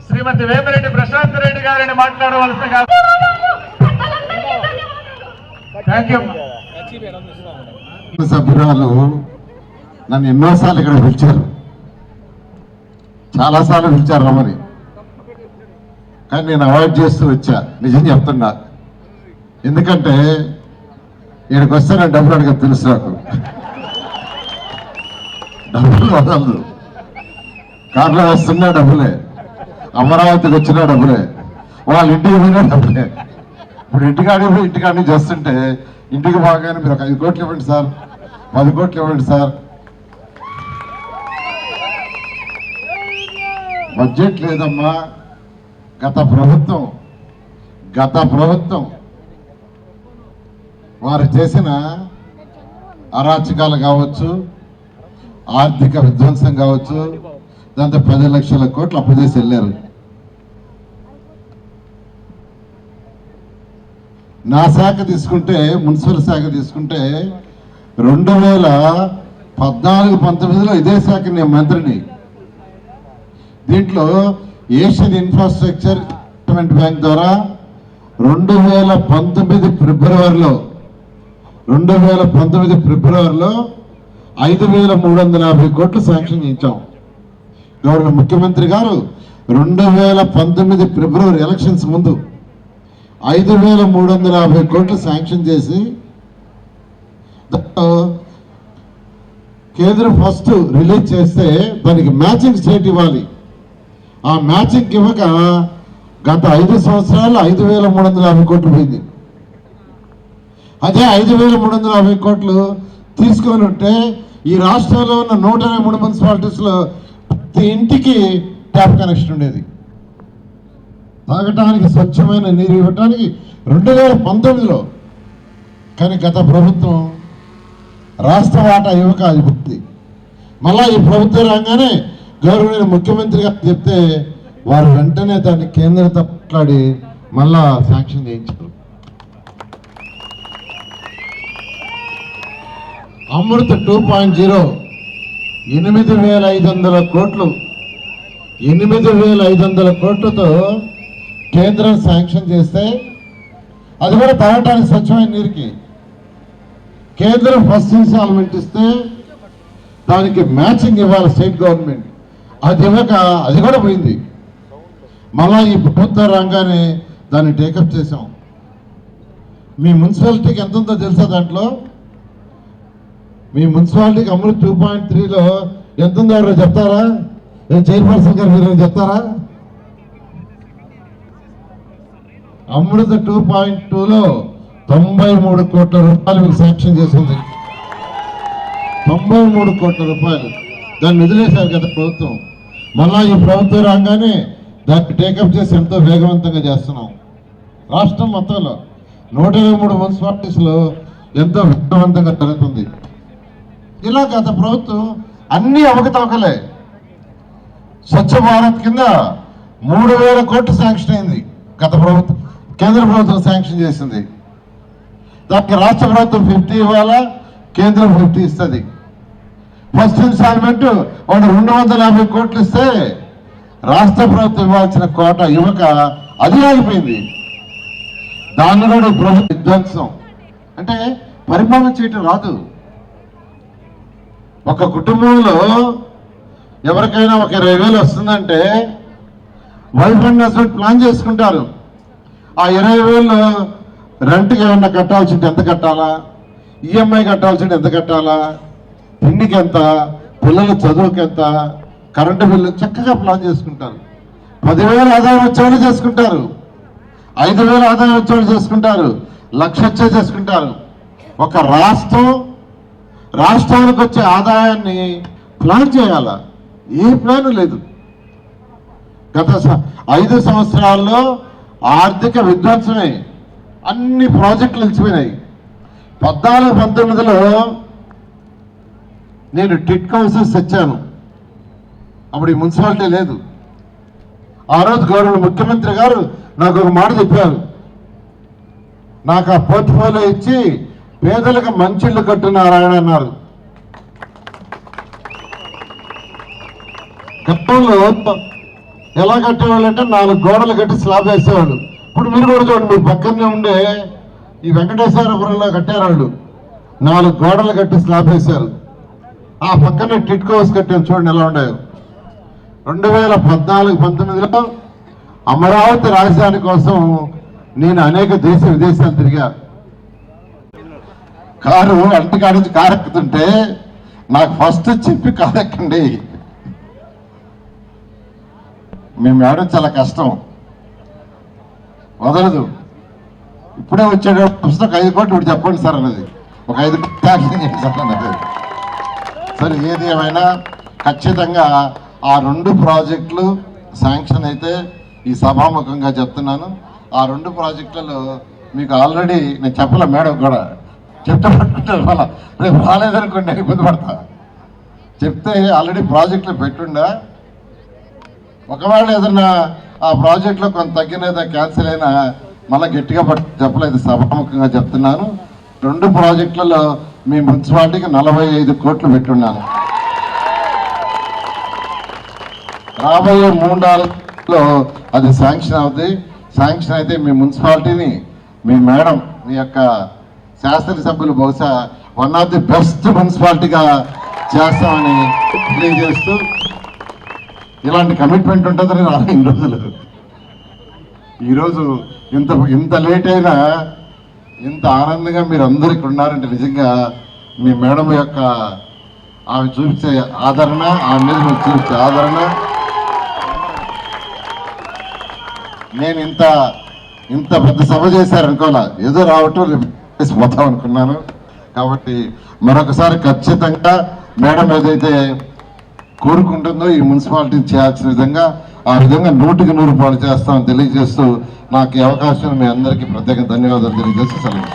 శ్రీమతి వేమిరెడ్డి ప్రశాంత్ రెడ్డి గారిని మాట్లాడవలసిందిగా. సభ్యురాలు నన్ను ఎన్నోసార్లు ఇక్కడ పిలిచారు, చాలాసార్లు పిలిచారు రమ్మని, కానీ నేను అవాయిడ్ చేస్తూ వచ్చా. నిజం చెప్తున్నా, ఎందుకంటే ఇక్కడికి వస్తే నేను డబ్బులు అడిగా తెలుసు, నాకు డబ్బులు వదలదు. కార్లో వస్తున్నా డబ్బులే, అమరావతికి వచ్చినా డబ్బులే, వాళ్ళ ఇంటికి పోయినా డబ్బులే. ఇప్పుడు ఇంటికాడికి చేస్తుంటే ఇంటికి బాగానే మీరు ఒక 5 కోట్లు ఇవ్వండి సార్, 10 కోట్లు ఇవ్వండి సార్. బడ్జెట్ లేదమ్మా. గత ప్రభుత్వం వారు చేసిన అరాచకాలు కావచ్చు, ఆర్థిక విధ్వంసం కావచ్చు, దాంతో 10 లక్షల కోట్లు అప్పు చేసి వెళ్ళారు. నా శాఖ తీసుకుంటే, మున్సిపల్ శాఖ తీసుకుంటే 2014-19లో ఇదే శాఖ నేను మంత్రిని. దీంట్లో ఏషియన్ ఇన్ఫ్రాస్ట్రక్చర్ డెవలప్మెంట్ బ్యాంక్ ద్వారా 2019 ఫిబ్రవరిలో 5,350 కోట్లు శాంక్షన్ చేయించాం. గౌరవ ముఖ్యమంత్రి గారు 2019 ఫిబ్రవరి ఎలక్షన్స్ ముందు 5,350 కోట్లు శాంక్షన్ చేసి కేంద్రం ఫస్ట్ రిలీజ్ చేస్తే దానికి మ్యాచింగ్ స్టేట్ ఇవ్వాలి. ఆ మ్యాచింగ్ ఇవ్వక గత 5 సంవత్సరాలు 5,350 కోట్లు పోయింది. అదే 5,350 కోట్లు తీసుకొని ఉంటే ఈ రాష్ట్రంలో ఉన్న 123 మున్సిపాలిటీస్లో ప్రతి ఇంటికి ట్యాప్ కనెక్షన్ ఉండేది. తాగటానికి స్వచ్ఛమైన నీరు ఇవ్వటానికి 2019లో. కానీ గత ప్రభుత్వం రాష్ట్ర వాటా ఇవ్వక అది పుట్టింది. మళ్ళా ఈ ప్రభుత్వం రాగానే గౌరవనీయ ముఖ్యమంత్రి గారు చెప్తే వారు వెంటనే దాన్ని కేంద్రంతో మాట్లాడి మళ్ళా శాంక్షన్ చేయించారు. అమృత్ 2.0 8,500 కోట్లు 8,500 కోట్లతో కేంద్రం శాంక్షన్ చేస్తే అది కూడా తాగటానికి స్వచ్ఛమైన నీరుకి కేంద్రం ఫస్ట్ ఇన్స్టాల్మెంట్ ఇస్తే దానికి మ్యాచింగ్ ఇవ్వాలి స్టేట్ గవర్నమెంట్. అది ఇవ్వక అది కూడా పోయింది. మళ్ళా ఈ ప్రభుత్వం రాగానే దాన్ని టేకప్ చేసాం. మీ మున్సిపాలిటీకి ఎంత ఉందో తెలుసా? దాంట్లో మీ మున్సిపాలిటీకి అమృత్ 2.3లో ఎంత ఉందో ఎవరో చెప్తారా? చైర్పర్సన్ గారు మీరు చెప్తారా? అమృత 2.2లో 93 కోట్ల రూపాయలు మీకు శాంక్షన్ చేసింది. 93 కోట్ల రూపాయలు దాన్ని వదిలేశారు గత ప్రభుత్వం. మళ్ళా ఈ ప్రభుత్వం రాగానే దాన్ని టేకప్ చేసి ఎంతో వేగవంతంగా చేస్తున్నాం. రాష్ట్రం మొత్తంలో 123 మున్సిపాలిటీస్లో ఎంతో వేగవంతంగా జరుగుతుంది. ఇలా గత ప్రభుత్వం అన్ని అవకతవకలే. స్వచ్ఛ భారత్ కింద 3,000 కోట్లు శాంక్షన్ అయింది. గత ప్రభుత్వం కేంద్ర ప్రభుత్వం శాంక్షన్ చేసింది. దానికి రాష్ట్ర ప్రభుత్వం 50 ఇవ్వాలా, కేంద్రం 50 ఇస్తుంది. ఫస్ట్ ఇన్స్టాల్మెంట్ 250 కోట్లు ఇస్తే రాష్ట్ర ప్రభుత్వం ఇవ్వాల్సిన కోట ఇవ్వక అది ఆగిపోయింది. దాన్ని కూడా ప్రభుత్వ విధ్వంసం. అంటే పరిపాలన చేయటం రాదు. ఒక కుటుంబంలో ఎవరికైనా ఒక 20,000 వస్తుందంటే వైఫ్ అండ్ హస్బెండ్ ప్లాన్ చేసుకుంటారు. ఆ 20,000 రెంట్కి ఏమన్నా కట్టాల్సింటే ఎంత కట్టాలా, ఈఎంఐ కట్టాల్సింటే ఎంత కట్టాలా, తిండికి ఎంత, పిల్లల చదువుకి ఎంత, కరెంటు బిల్లు చక్కగా ప్లాన్ చేసుకుంటారు. 10,000 ఆదాయం వచ్చేవాళ్ళు చేసుకుంటారు, 5,000 ఆదాయం వచ్చేవాళ్ళు చేసుకుంటారు, 1,00,000 వచ్చే చేసుకుంటారు. ఒక రాష్ట్రం రాష్ట్రానికి వచ్చే ఆదాయాన్ని ప్లాన్ చేయాలా, ఏ ప్లాన్ లేదు. గత 5 సంవత్సరాల్లో ఆర్థిక విధ్వంసమే, అన్ని ప్రాజెక్టులు నిలిచిపోయినాయి. 14-19లో నేను టిట్ హౌసెస్ తెచ్చాను, అప్పుడు ఈ మున్సిపాలిటీ లేదు. ఆ రోజు గౌరవ ముఖ్యమంత్రి గారు నాకు ఒక మాట చెప్పారు, నాకు ఆ పోర్ట్ఫోలియో ఇచ్చి పేదలకు మంచిళ్ళు కట్టున్నారాయణ అన్నారు. గతంలో ఎలా కట్టేవాళ్ళు అంటే 4 గోడలు కట్టి స్లాబ్ వేసేవాళ్ళు. ఇప్పుడు మీరు కూడా చూడండి, మీ పక్కనే ఉండే ఈ వెంకటేశ్వరపురంలో కట్టారు వాళ్ళు, 4 గోడలు కట్టి స్లాబ్ వేశారు. ఆ పక్కనే టిట్కో హౌస్ కట్టారు, చూడండి ఎలా ఉండేవి. 2014-19లో అమరావతి రాజధాని కోసం నేను అనేక దేశ విదేశాలు తిరిగా. కారు అంటికాడ నుంచి కారు ఎక్కుతుంటే నాకు ఫస్ట్ చెప్పి కారు ఎక్కండి, మీ మేడం చాలా కష్టం వదలదు, ఇప్పుడే వచ్చేటప్పుడు ఒక 5 కోట్లు ఇప్పుడు చెప్పండి సార్ అన్నది, ఒక 5 కోట్లు అన్నది. సరే ఏది ఏమైనా ఖచ్చితంగా ఆ 2 ప్రాజెక్టులు శాంక్షన్ అయితే ఈ సభాముఖంగా చెప్తున్నాను. ఆ 2 ప్రాజెక్టులలో మీకు ఆల్రెడీ నేను చెప్పలే, మేడం కూడా చెప్తే పట్టుకుంటారు, మళ్ళా రేపు రాలేదనుకోండి నేను ఇబ్బంది పడతా. చెప్తే ఆల్రెడీ ప్రాజెక్టులు పెట్టుండా, ఒకవేళ ఏదన్నా ఆ ప్రాజెక్టులో కొంత తగ్గిన క్యాన్సిల్ అయినా మళ్ళీ గట్టిగా చెప్పలేదు, సభాముఖంగా చెప్తున్నాను. 2 ప్రాజెక్టులలో మీ మున్సిపాలిటీకి 45 కోట్లు పెట్టున్నాను. రాబోయే 3 నెలల్లో అది శాంక్షన్ అవుతుంది. శాంక్షన్ అయితే మీ మున్సిపాలిటీని మీ మేడం, మీ యొక్క శాసనసభ్యులు బహుశా వన్ ఆఫ్ ది బెస్ట్ మున్సిపాలిటీగా చేస్తామని తెలియజేస్తూ, ఇలాంటి కమిట్మెంట్ ఉంటుందని రాను ఇన్ని రోజులు. ఈరోజు ఇంత లేట్ అయినా ఇంత ఆనందంగా మీరు అందరూ ఇక్కడ ఉన్నారంటే నిజంగా మీ మేడం యొక్క ఆమె చూపించే ఆదరణ, ఆమె మీద మీరు చూపించే ఆదరణ. నేను ఇంత పెద్ద సభ చేశారనుకోలే, ఏదో రావటం పోతాం అనుకున్నాను. కాబట్టి మరొకసారి ఖచ్చితంగా మేడం ఏదైతే కోరుకుంటుందో ఈ మున్సిపాలిటీని చేయాల్సిన విధంగా ఆ విధంగా 100% చేస్తామని తెలియజేస్తూ నాకు ఈ అవకాశం మీ అందరికీ ప్రత్యేక ధన్యవాదాలు తెలియజేస్తూ సెలవు.